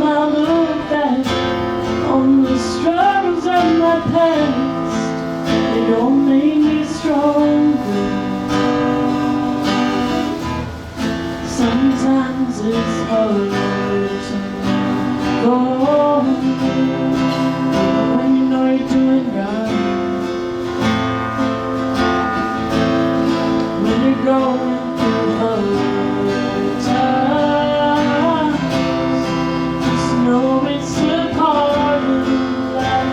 time I look back on the struggles of my past, they don't make me stronger. Sometimes it's hard to go when you know you're doing right, when you're going through hard times. Just know it's a part of life.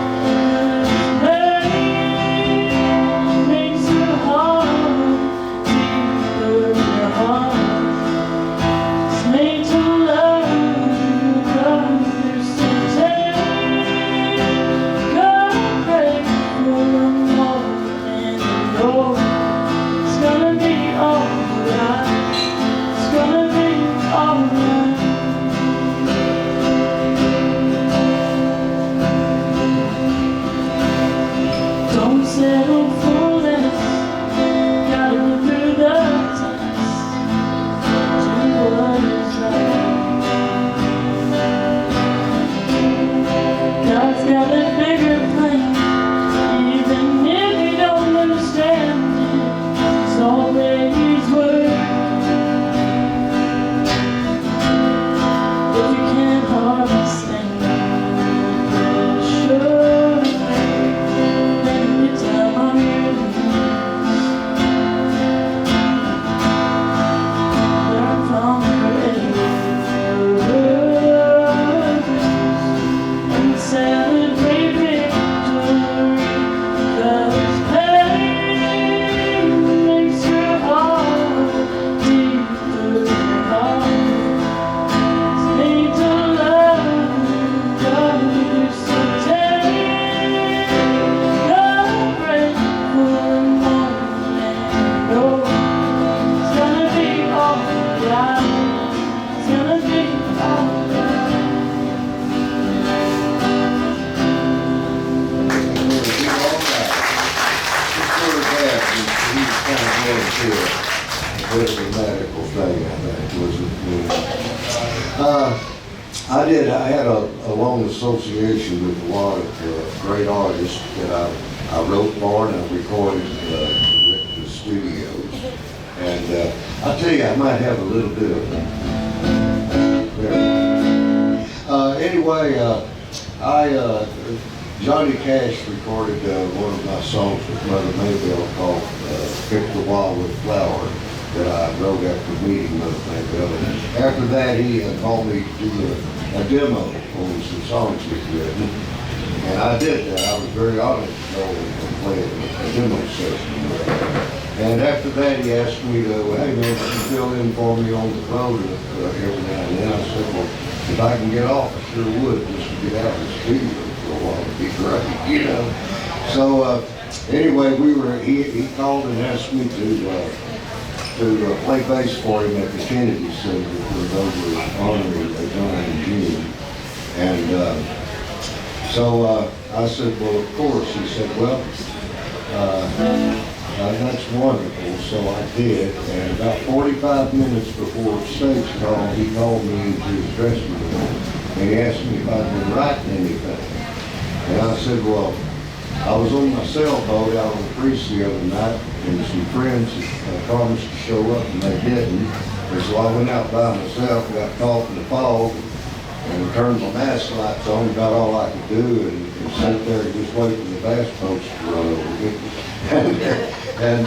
Pain makes your heart deeper in your heart. Made to love others, so take a break for a moment and know it's gonna be alright. It's gonna be alright. Don't settle for less. Gotta go through the times. Do what is right. God's got a bigger plan. Even if you don't understand it, He's always working. If you can't hardly stand the pressure, then you tell on your knees. Learn from your errors and celebrate victory. 'Cause pain makes your heart deeper in your heart. It's made to love others, so take a break for a moment and know it's gonna be alright. It's gonna be alright. Medical thing, I think, was it? I had a long association with a lot of great artists that I wrote for and I recorded in the studios. And I'll tell you, I might have a little bit of anyway, Johnny Cash recorded one of my songs with Mother Maybelle called Pick the Wildwood Flower that I wrote after meeting Mother Maybelle. And after that, he called me to do a demo on some songs he'd written. And I did that. I was very honored to go and play a demo session. And after that, he asked me to, well, hey man, can you fill in for me on the road every now and then? I said, well, if I can get off, I sure would, just to get out of the studio for a while. It'd be great, you know. So anyway, he called and asked me to play bass for him at the Kennedy Center for those who were honoring John and June. And so I said, well, of course. He said, well, that's wonderful. So I did. And about 45 minutes before stage call, he called me into his dressing room and he asked me if I'd been writing anything. And I said, well, I was on my sailboat out on the creek the other night, and some friends had promised to show up, and they didn't. And so I went out by myself, got caught in the fog, and turned my mast lights on, about all I could do, and sat there and just waiting for the bass boats to run over me. And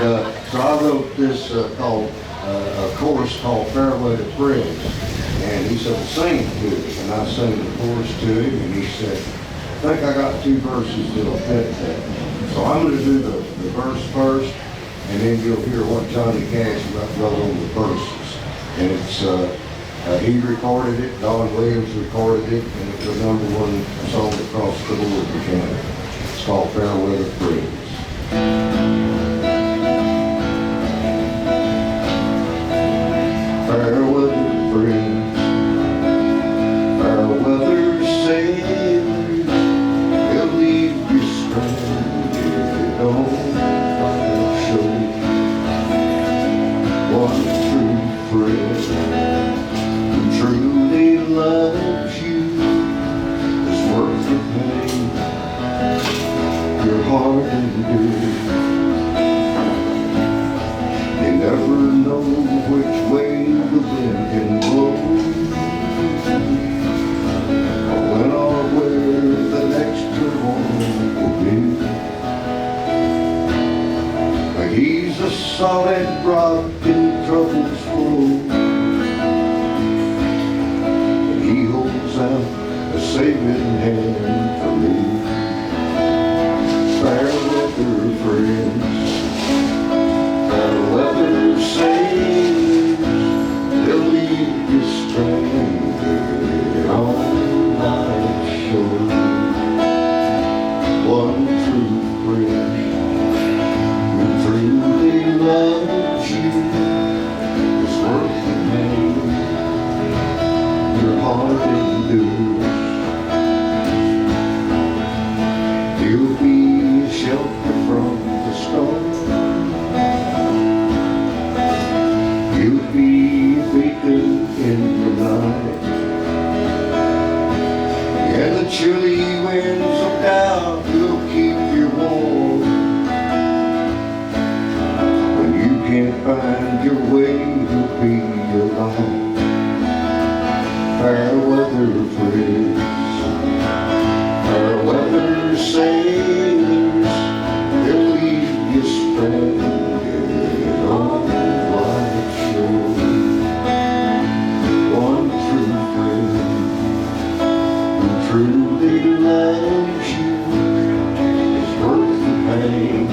so I wrote this a chorus called Farewell to Friends. And he said, well, sing it to me. And I sang the chorus to him, and he said, I think I got 2 verses that'll fit that. So I'm going to do the verse first, and then you'll hear what Johnny Cash wrote on the verses. And it's, he recorded it, Don Williams recorded it, and it's the #1 song across the board in Canada. It's called Farewell to Friends. Farewell to friends, fair weather sailors, they'll leave you stranded on the shore. One true friend who truly loves you hard endure. You never know which way the wind can blow, or when or where the next turmoil will be. But he's a solid rock in trouble's flow, and he holds out a saving hand for me. Fair weather friends, fair weather sailors, they'll leave you stranded on life's shore. One true friend who truly loves you is worth the name your heart endures. He'll be a shelter from the storm. You'll be a beacon in the night, and the chilly winds of doubt will keep you warm. When you can't find your way, you'll be your light. Fair weather friends, fair weather sailors, they'll leave you stranded on life's shore. One true friend who truly loves you is worth the pain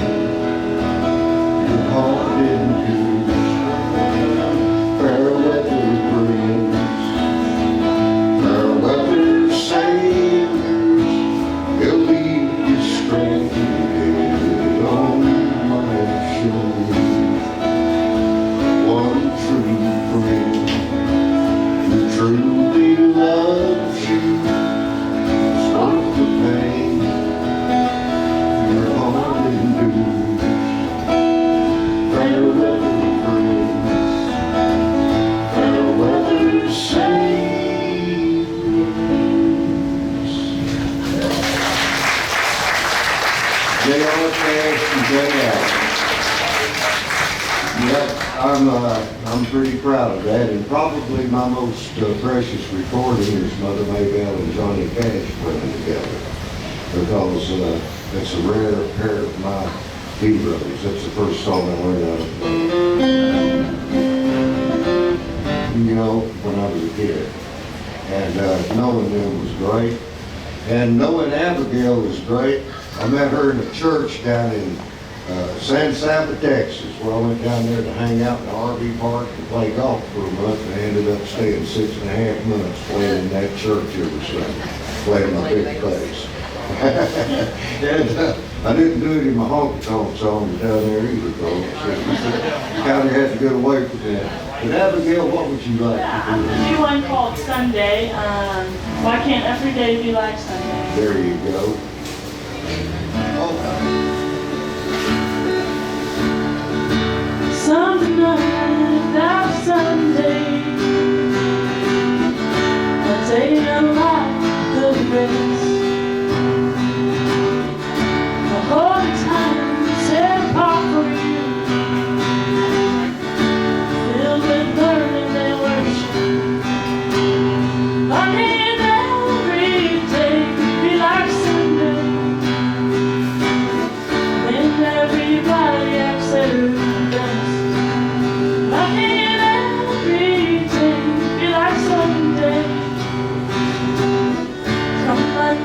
your heart endures. Fair weather friends, fair weather sailors, they'll leave you stranded on life's shore. One true friend who truly loves you is worth the pain your heart endures. Fair weather friends, fair weather sailors. J.R. Cash and J.R. Yep, I'm pretty proud of that, and probably my most precious recording is Mother Maybelle and Johnny Cash putting together, because that's a rare pair of my heroes. That's the first song I learned how to play, you know, when I was a kid, and knowing them was great, and knowing Abigail was great. I met her in a church down in San Saba, Texas, where I went down there to hang out in the RV park and play golf for a month, and I ended up staying 6.5 months playing in that church every Sunday, playing my big bass. And I didn't do it in my honky-tonk songs down there either, though. So kind of had to get away from that. But Abigail, what would you like Yeah, to I'm do? gonna do one called Sunday. Why can't every day be like Sunday? There you go. Some night that Sunday, a day like the rest. The whole time set apart for you, filled with burning and worship. I need every day be like Sunday, when everybody acts their best. I need every day be like Sunday. Come like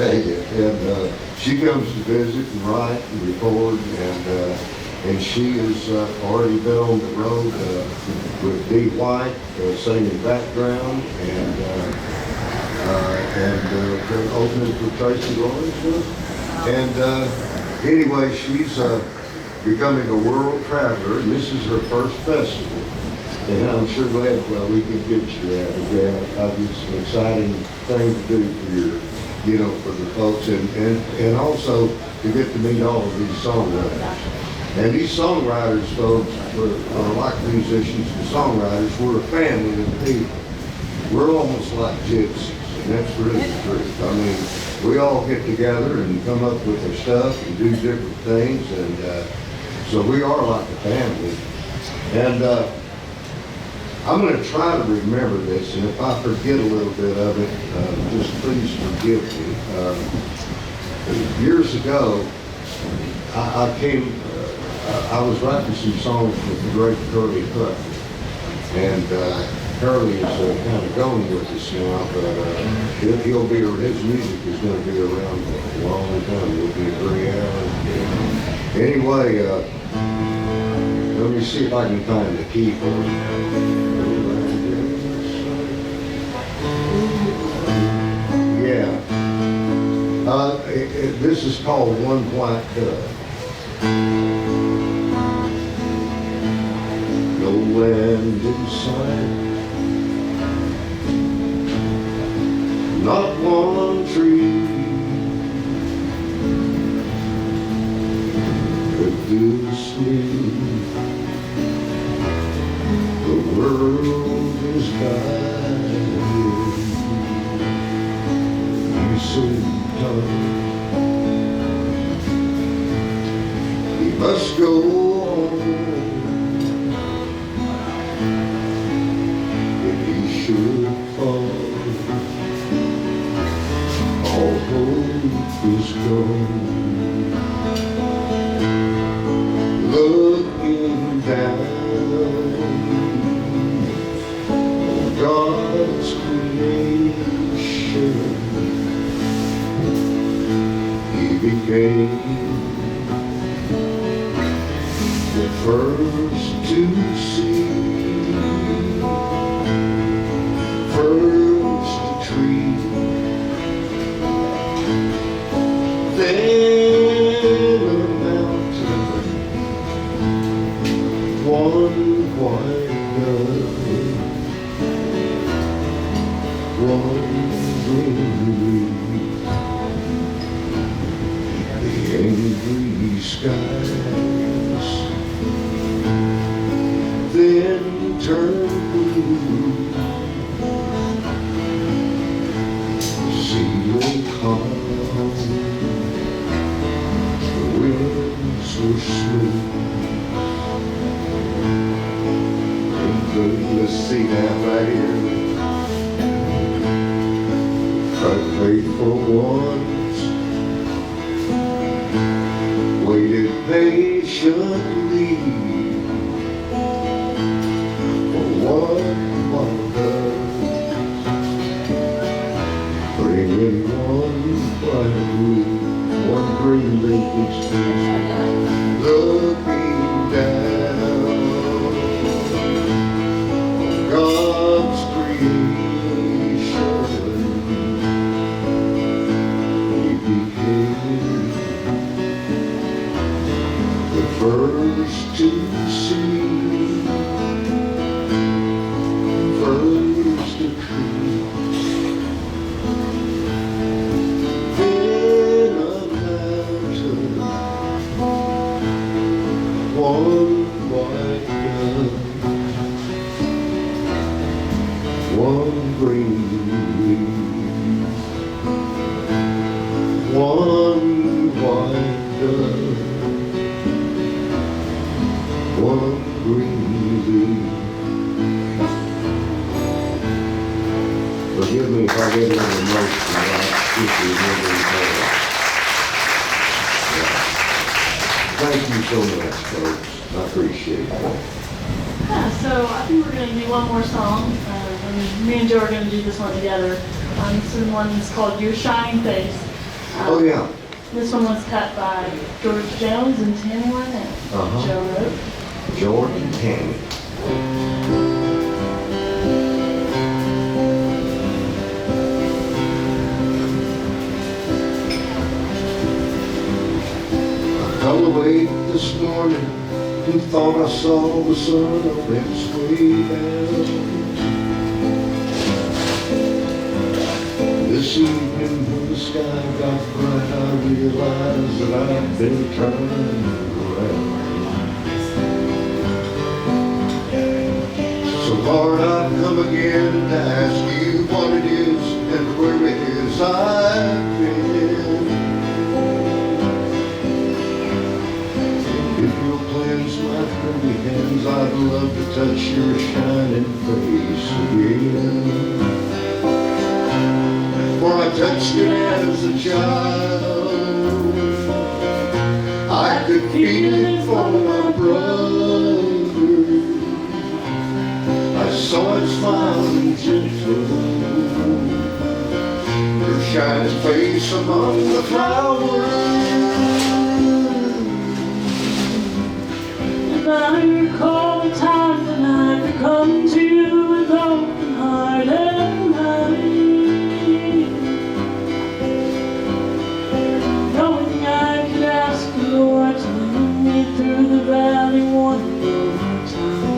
take it. And she comes to visit and write and record, and she has already been on the road with Dee White, singing background, and been opening for Tracy Lawrence. And anyway, she's becoming a world traveler, and this is her first festival. And I'm sure glad we can get you that. It's an exciting thing to do for your, for the folks, and also to get to meet all of these songwriters. And these songwriters, folks, are like musicians and songwriters. We're a family of people. We're almost like gypsies, and that's really the truth. I mean, we all get together and come up with our stuff and do different things, and so we are like a family. And I'm going to try to remember this, and if I forget a little bit of it, just please forgive me. Years ago, I was writing some songs with the great Curly Hutt, and Curly is kind of going with us now, but his music is going to be around for a long time. It'll be 3 hours. Anyway, let me see if I can find the key for it. Yeah. This is called One White Dove. No land in sight, not one tree could do sleep. The world is dying. You said, he must go on. If he should fall, all hope is gone. Looking down on God's creation, he became the first to see, first to treat, then a mountain, one white dove, one green leaf, the angry skies then turn blue. Sea lay calm, the winds were smooth. Let's see that right here. But faithful ones waited patiently for one wonder, bringing one white leaf, one green leaf each day, looking down on God's creation. He became the first to see, first to treat, then a mountain, one white dove, one green leaf, one white dove, one green leaf. Forgive me if I get a little emotional, I just remember that. Thank you so much, folks. I appreciate it. Yeah, so I think we're going to do one more song. And me and Joe are going to do this one together. This one is called Your Shining Face. Oh, yeah. This one was cut by George Jones and Tammy Wynette. Uh-huh. Joe wrote. George and Tammy. I come away this morning and thought I saw the sun on its way down. This evening when the sky got bright, I realized that I've been turning around. So Lord, I've come again to ask you what it is and where it is I've been. If you'll cleanse my dirty hands, I'd love to touch your shining face again. For I touched it as a child, I could feel it for my brother. I saw it smiling gentle, your shining face among the flowers. And I recall the time when I could come to you with open heart and mind, knowing I could ask the Lord to lead me through the valley one more time.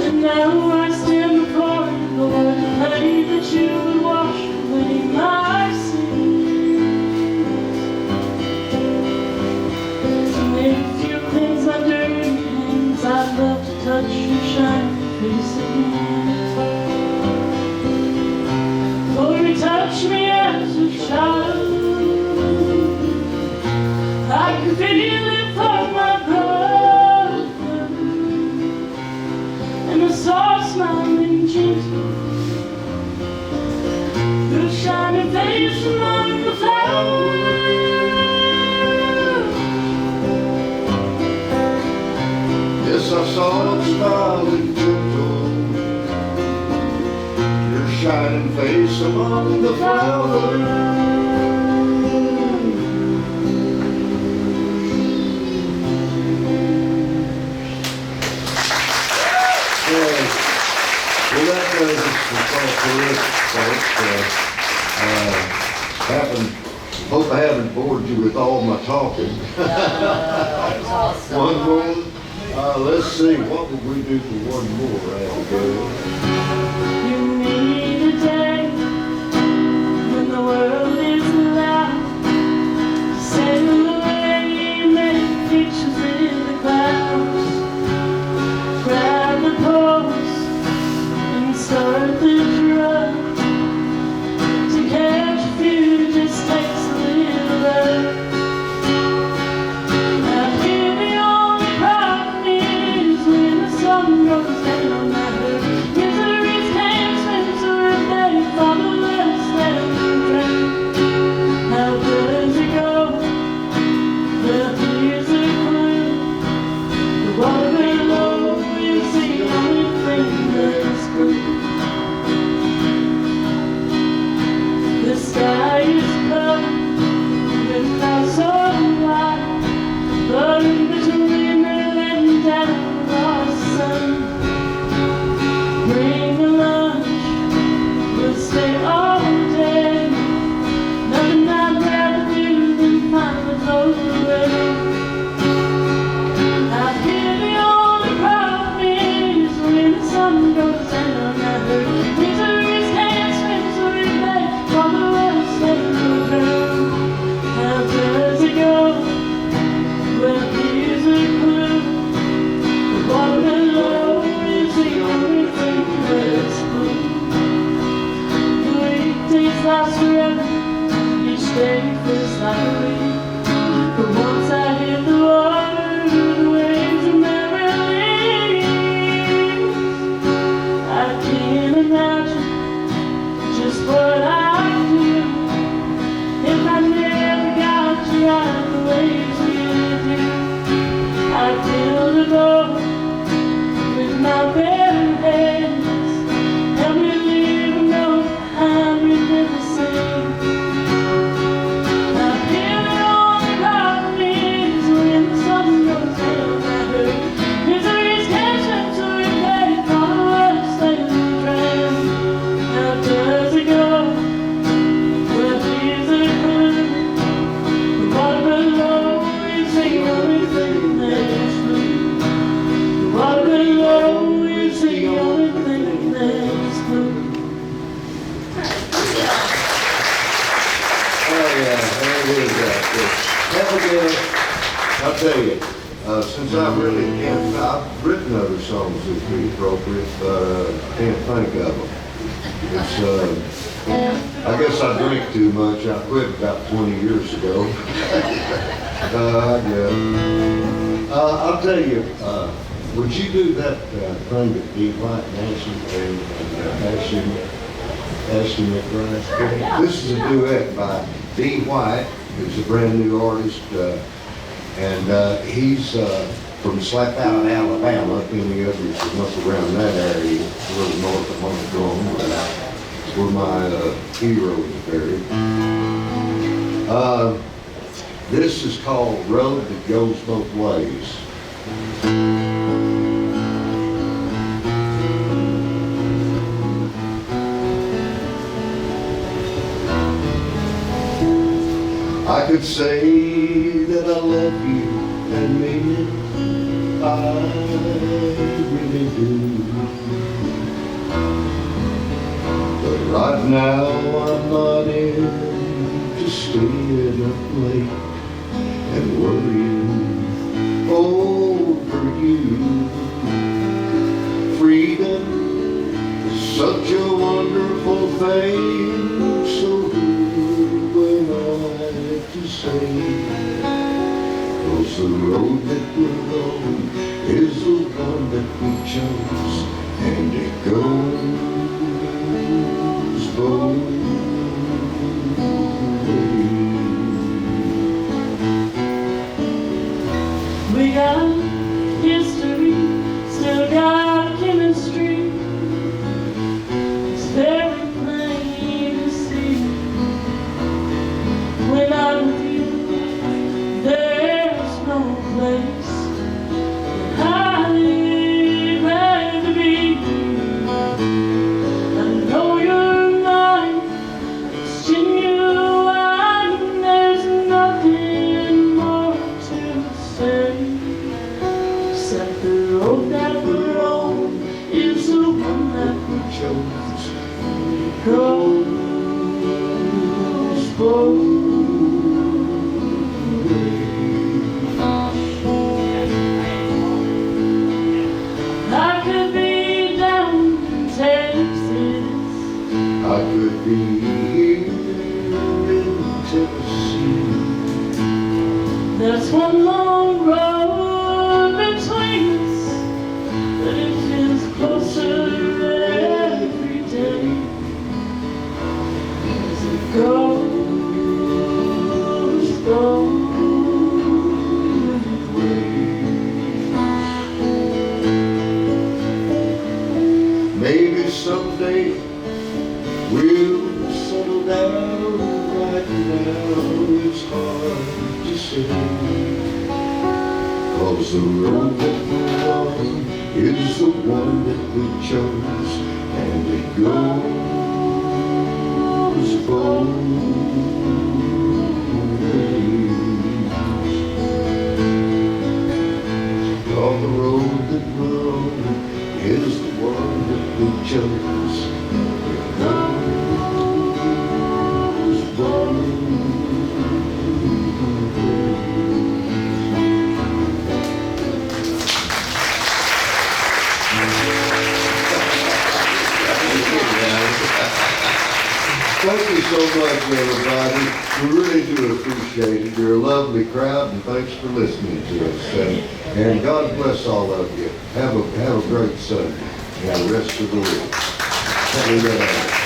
And now I stand before you, Lord, and pray that you would wash away my sins. Make a few things under your hands. I'd love to touch your shining face again. Lord, you touched me as a child. I could feel it for my brother, and I saw a smiling gentle, your shining face among the flowers. Yes, I saw it smiling gentle, your shining face among the flowers. Well, that does it for folks. Hope I haven't bored you with all my talking. One more. Let's see, what would we do for one more, Abigail? You need a day when the world is alive to sail away and make pictures in the clouds. Grab the post and start the drug. To catch a few just takes a little love. Now here the only problem is when the sun goes down. I heard misery's can't swim so if they follow us, they'll drown. How does it go? Well, here's a clue. The water below is the only thing that's blue. The sky is covered with clouds so white, but in between they're letting down the sun. Bring the lunch, we'll stay all day. Nothing I'd rather do than find the away. Out here the only problem is when the sun goes down. I heard misery's can't swim so if they follow us, they will drown. How does it go? Well, here's a clue. The water below is the only thing that's blue. The weekdays last forever, each day feels like a week. But once I hit the water, the waves will never leave. I can't imagine just what I'd do if I never got to ride the waves with you. I'd build a boat with my bare hands, and we leave a note behind me is Abigail, I'll tell you, since I really can't, I've written other songs that'd be appropriate, but I can't think of them. It's, I guess I drink too much. I quit about 20 years ago. Yeah. I'll tell you, would you do that thing that Dee White and Ashley McBride? This is a duet by Dee White, who's a brand new artist, and he's from Slapout, Alabama. If any of you from up around that area, a little north of Montgomery, it's where my hero is buried. This is called Road That Goes Both Ways. I could say that I love you and mean it, I really do. But right now I'm not in to staying up late and worrying over you. Freedom is such a wonderful thing, so good when I have to say, 'cause the road that we're on is the one that we chose, and it goes both ways. We got history, still got chemistry. It's very plain to see. When I'm with you, there's no place that I'd rather be. I know you're mine, it's genuine, there's nothing more to say. Except the road that we're on is the one that we chose. It goes both ways. I could be down in Texas, I could be here in Tennessee. there's one long road between us, but it feels closer every day as it goes both ways. Maybe someday we'll settle down. Right now it's hard to say, 'cause the road that we're on is the one that we chose, and it goes both ways. On the road that we're on is the one that we chose, and it goes both ways. Thank you so much, everybody. We really do appreciate it. You're a lovely crowd, and thanks for listening to us. And God bless all of you. Have a great Sunday and the rest of the week. Amen.